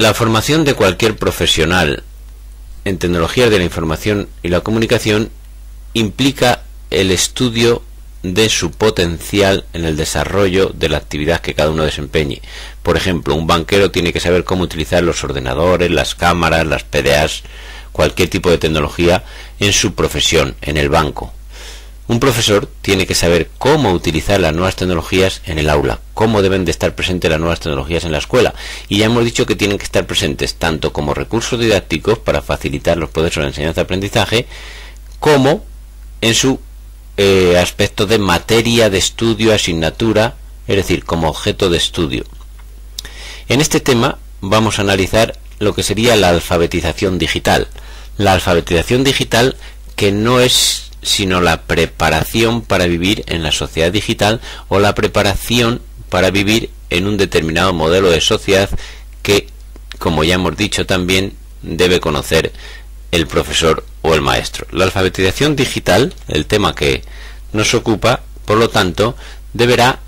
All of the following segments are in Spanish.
La formación de cualquier profesional en tecnologías de la información y la comunicación implica el estudio de su potencial en el desarrollo de la actividad que cada uno desempeñe. Por ejemplo, un banquero tiene que saber cómo utilizar los ordenadores, las cámaras, las PDAs, cualquier tipo de tecnología en su profesión, en el banco. Un profesor tiene que saber cómo utilizar las nuevas tecnologías en el aula, cómo deben de estar presentes las nuevas tecnologías en la escuela. Y ya hemos dicho que tienen que estar presentes tanto como recursos didácticos para facilitar los procesos de enseñanza-aprendizaje, como en su aspecto de materia de estudio, asignatura, es decir, como objeto de estudio. En este tema vamos a analizar lo que sería la alfabetización digital. La alfabetización digital, que no es sino la preparación para vivir en la sociedad digital, o la preparación para vivir en un determinado modelo de sociedad que, como ya hemos dicho también, debe conocer el profesor o el maestro. La alfabetización digital, el tema que nos ocupa, por lo tanto, deberá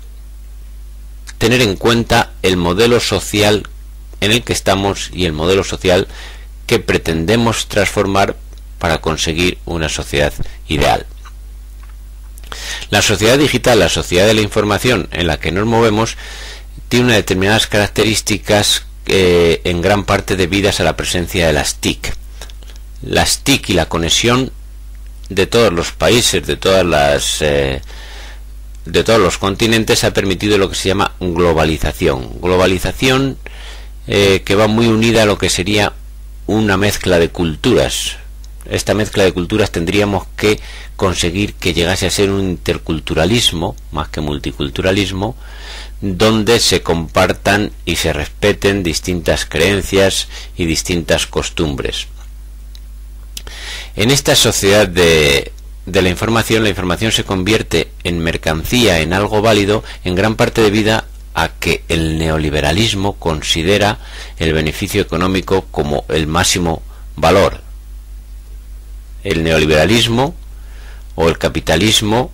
tener en cuenta el modelo social en el que estamos y el modelo social que pretendemos transformar para conseguir una sociedad ideal. La sociedad digital, la sociedad de la información en la que nos movemos, tiene unas determinadas características en gran parte debidas a la presencia de las TIC. Las TIC y la conexión de todos los países, de todos los continentes, ha permitido lo que se llama globalización. Globalización que va muy unida a lo que sería una mezcla de culturas. Esta mezcla de culturas tendríamos que conseguir que llegase a ser un interculturalismo, más que multiculturalismo, donde se compartan y se respeten distintas creencias y distintas costumbres. En esta sociedad de la información se convierte en mercancía, en algo válido, en gran parte debido a que el neoliberalismo considera el beneficio económico como el máximo valor. El neoliberalismo o el capitalismo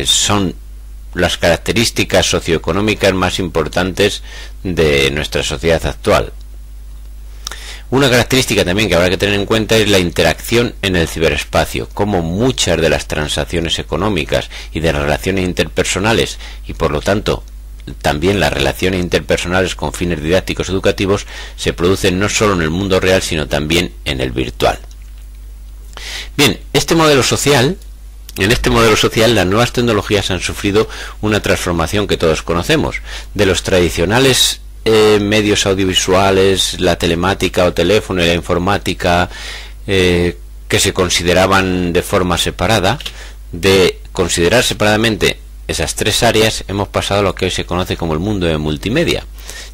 son las características socioeconómicas más importantes de nuestra sociedad actual. Una característica también que habrá que tener en cuenta es la interacción en el ciberespacio, como muchas de las transacciones económicas y de las relaciones interpersonales, y por lo tanto también las relaciones interpersonales con fines didácticos educativos, se producen no solo en el mundo real, sino también en el virtual. Bien, en este modelo social las nuevas tecnologías han sufrido una transformación que todos conocemos. De los tradicionales medios audiovisuales, la telemática o teléfono y la informática, que se consideraban de forma separada, de considerar separadamente esas tres áreas, hemos pasado a lo que hoy se conoce como el mundo de multimedia.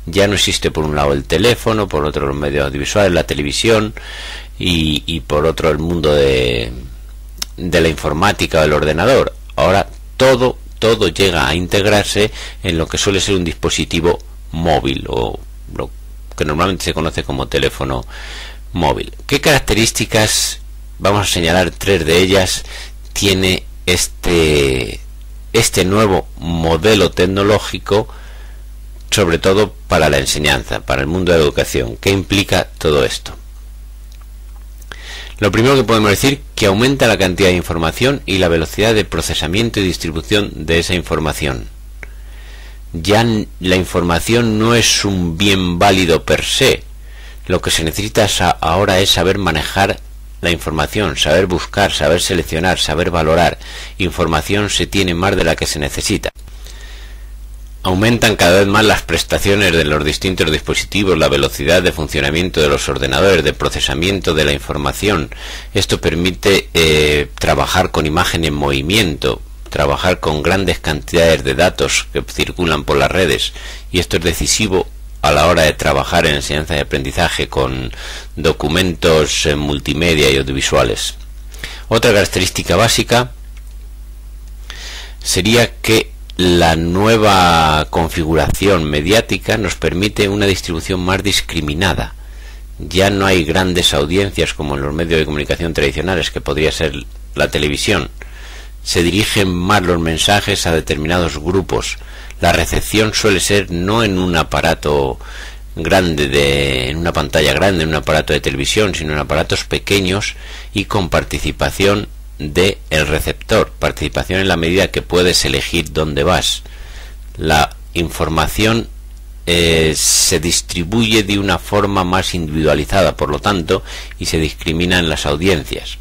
Ya no existe por un lado el teléfono, por otro los medios audiovisuales, la televisión, y por otro el mundo de la informática o del ordenador. Ahora todo llega a integrarse en lo que suele ser un dispositivo móvil, o lo que normalmente se conoce como teléfono móvil. ¿Qué características, vamos a señalar tres de ellas, tiene este nuevo modelo tecnológico, sobre todo para la enseñanza, para el mundo de la educación? ¿Qué implica todo esto? Lo primero que podemos decir, que aumenta la cantidad de información y la velocidad de procesamiento y distribución de esa información. Ya la información no es un bien válido per se. Lo que se necesita ahora es saber manejar la información, saber buscar, saber seleccionar, saber valorar. Información se tiene más de la que se necesita. Aumentan cada vez más las prestaciones de los distintos dispositivos, la velocidad de funcionamiento de los ordenadores, de procesamiento de la información. Esto permite trabajar con imagen en movimiento, trabajar con grandes cantidades de datos que circulan por las redes, y esto es decisivo a la hora de trabajar en enseñanza y aprendizaje con documentos multimedia y audiovisuales. Otra característica básica sería que la nueva configuración mediática nos permite una distribución más discriminada. Ya no hay grandes audiencias como en los medios de comunicación tradicionales, que podría ser la televisión. Se dirigen más los mensajes a determinados grupos. La recepción suele ser no en un aparato grande en una pantalla grande, en un aparato de televisión, sino en aparatos pequeños y con participación del receptor, participación en la medida que puedes elegir dónde vas. La información se distribuye de una forma más individualizada, por lo tanto, y se discrimina en las audiencias.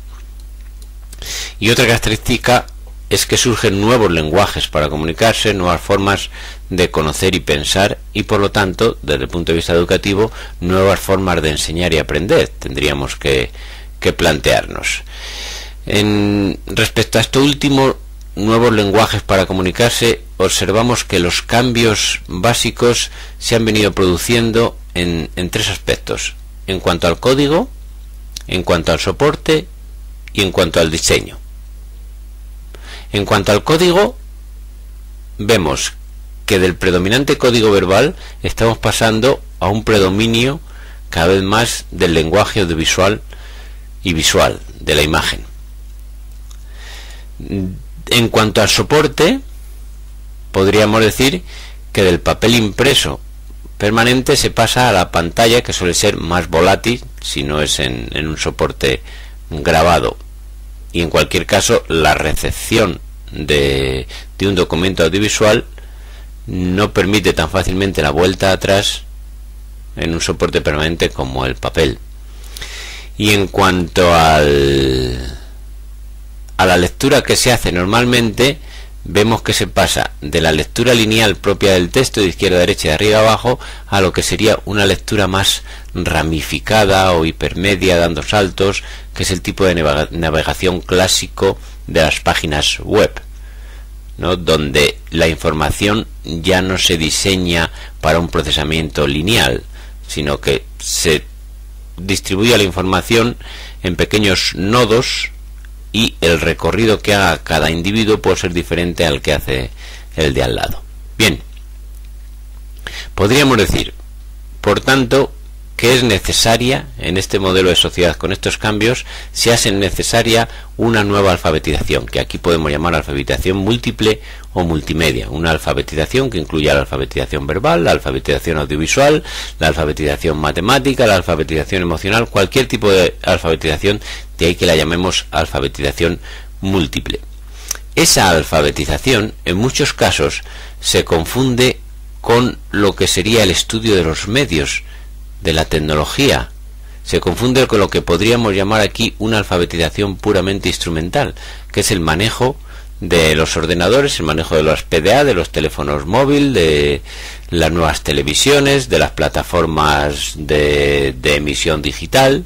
Y otra característica es que surgen nuevos lenguajes para comunicarse, nuevas formas de conocer y pensar, y por lo tanto, desde el punto de vista educativo, nuevas formas de enseñar y aprender tendríamos que plantearnos. Respecto a esto último, nuevos lenguajes para comunicarse, observamos que los cambios básicos se han venido produciendo en tres aspectos: en cuanto al código, en cuanto al soporte y en cuanto al diseño. En cuanto al código, vemos que del predominante código verbal estamos pasando a un predominio cada vez más del lenguaje audiovisual y visual, de la imagen. En cuanto al soporte, podríamos decir que del papel impreso permanente se pasa a la pantalla, que suele ser más volátil si no es en un soporte grabado, y en cualquier caso la recepción de un documento audiovisual no permite tan fácilmente la vuelta atrás en un soporte permanente como el papel. Y en cuanto a la lectura que se hace normalmente, vemos que se pasa de la lectura lineal propia del texto, de izquierda a derecha y de arriba a abajo, a lo que sería una lectura más ramificada o hipermedia, dando saltos, que es el tipo de navegación clásico de las páginas web, ¿no? Donde la información ya no se diseña para un procesamiento lineal, sino que se distribuye la información en pequeños nodos, y el recorrido que haga cada individuo puede ser diferente al que hace el de al lado. Bien, podríamos decir, por tanto, que es necesaria, en este modelo de sociedad con estos cambios, se hace necesaria una nueva alfabetización, que aquí podemos llamar alfabetización múltiple o multimedia. Una alfabetización que incluya la alfabetización verbal, la alfabetización audiovisual, la alfabetización matemática, la alfabetización emocional, cualquier tipo de alfabetización, de ahí que la llamemos alfabetización múltiple. Esa alfabetización, en muchos casos, se confunde con lo que sería el estudio de los medios, de la tecnología. Se confunde con lo que podríamos llamar aquí una alfabetización puramente instrumental, que es el manejo de los ordenadores, el manejo de los PDA, de los teléfonos móviles, de las nuevas televisiones, de las plataformas de emisión digital.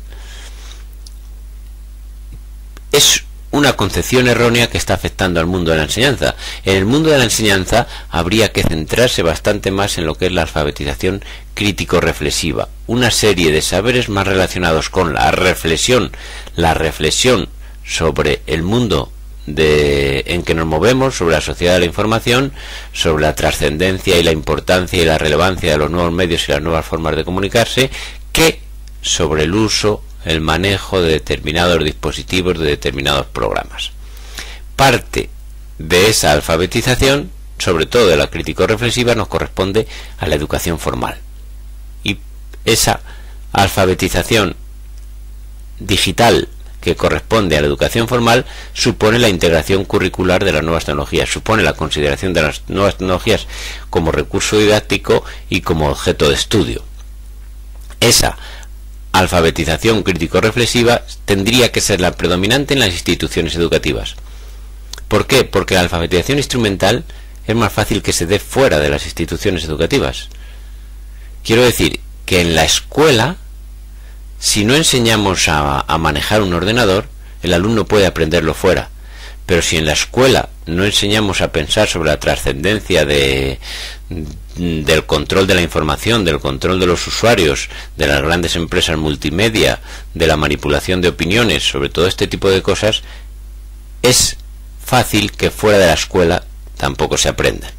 Es una concepción errónea que está afectando al mundo de la enseñanza. En el mundo de la enseñanza habría que centrarse bastante más en lo que es la alfabetización crítico-reflexiva, una serie de saberes más relacionados con la reflexión sobre el mundo en que nos movemos, sobre la sociedad de la información, sobre la trascendencia y la importancia y la relevancia de los nuevos medios y las nuevas formas de comunicarse, que sobre el uso, el manejo de determinados dispositivos, de determinados programas. Parte de esa alfabetización, sobre todo de la crítico-reflexiva, nos corresponde a la educación formal. Y esa alfabetización digital que corresponde a la educación formal supone la integración curricular de las nuevas tecnologías, supone la consideración de las nuevas tecnologías como recurso didáctico y como objeto de estudio. Esa alfabetización crítico-reflexiva tendría que ser la predominante en las instituciones educativas. ¿Por qué? Porque la alfabetización instrumental es más fácil que se dé fuera de las instituciones educativas. Quiero decir que en la escuela, si no enseñamos a manejar un ordenador, el alumno puede aprenderlo fuera. Pero si en la escuela no enseñamos a pensar sobre la trascendencia del control de la información, del control de los usuarios, de las grandes empresas multimedia, de la manipulación de opiniones, sobre todo este tipo de cosas, es fácil que fuera de la escuela tampoco se aprenda.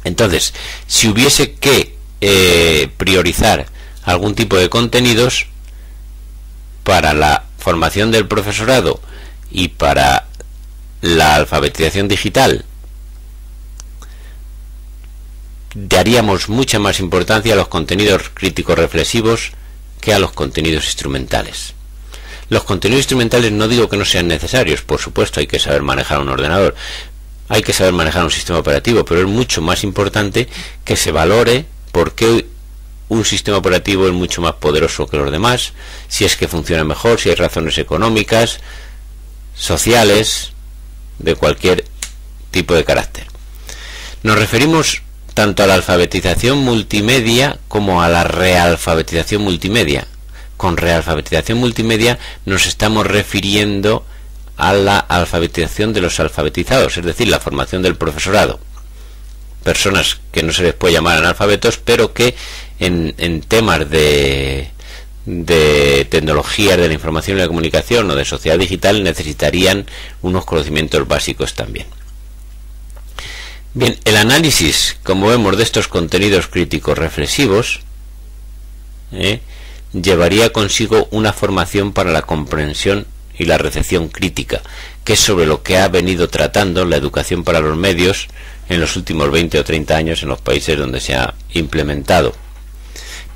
Entonces, si hubiese que priorizar algún tipo de contenidos para la formación del profesorado y para la alfabetización digital, daríamos mucha más importancia a los contenidos críticos reflexivos que a los contenidos instrumentales. Los contenidos instrumentales no digo que no sean necesarios, por supuesto hay que saber manejar un ordenador, hay que saber manejar un sistema operativo, pero es mucho más importante que se valore por qué un sistema operativo es mucho más poderoso que los demás, si es que funciona mejor, si hay razones económicas, sociales, de cualquier tipo de carácter. Nos referimos tanto a la alfabetización multimedia como a la realfabetización multimedia. Con realfabetización multimedia nos estamos refiriendo a la alfabetización de los alfabetizados, es decir, la formación del profesorado. Personas que no se les puede llamar analfabetos, pero que en temas de tecnologías de la información y la comunicación o de sociedad digital necesitarían unos conocimientos básicos también. Bien, el análisis, como vemos, de estos contenidos críticos reflexivos llevaría consigo una formación para la comprensión y la recepción crítica, que es sobre lo que ha venido tratando la educación para los medios en los últimos 20 o 30 años en los países donde se ha implementado.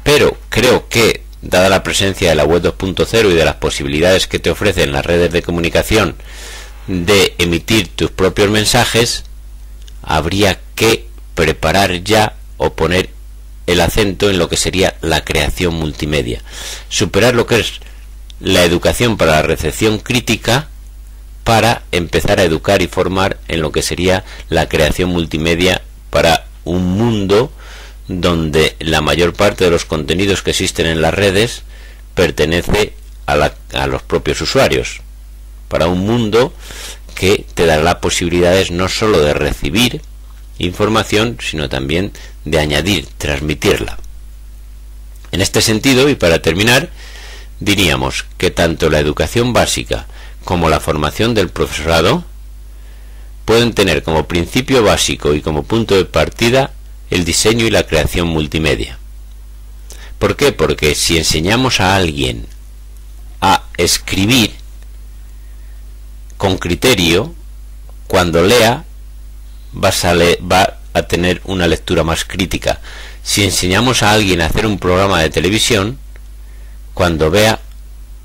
Pero creo que, dada la presencia de la web 2.0 y de las posibilidades que te ofrecen las redes de comunicación de emitir tus propios mensajes, habría que preparar ya o poner el acento en lo que sería la creación multimedia. Superar lo que es la educación para la recepción crítica para empezar a educar y formar en lo que sería la creación multimedia para un mundo donde la mayor parte de los contenidos que existen en las redes pertenece a los propios usuarios, para un mundo que te dará posibilidades no solo de recibir información, sino también de añadir, transmitirla. En este sentido, y para terminar, diríamos que tanto la educación básica como la formación del profesorado pueden tener como principio básico y como punto de partida el diseño y la creación multimedia. ¿Por qué? Porque si enseñamos a alguien a escribir con criterio, cuando lea va a tener una lectura más crítica. Si enseñamos a alguien a hacer un programa de televisión, cuando vea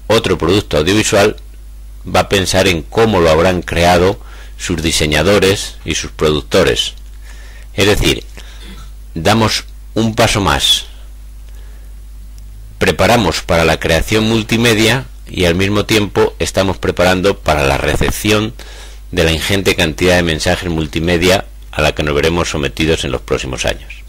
otro producto audiovisual va a pensar en cómo lo habrán creado sus diseñadores y sus productores. Es decir, damos un paso más, preparamos para la creación multimedia y al mismo tiempo estamos preparando para la recepción de la ingente cantidad de mensajes multimedia a la que nos veremos sometidos en los próximos años.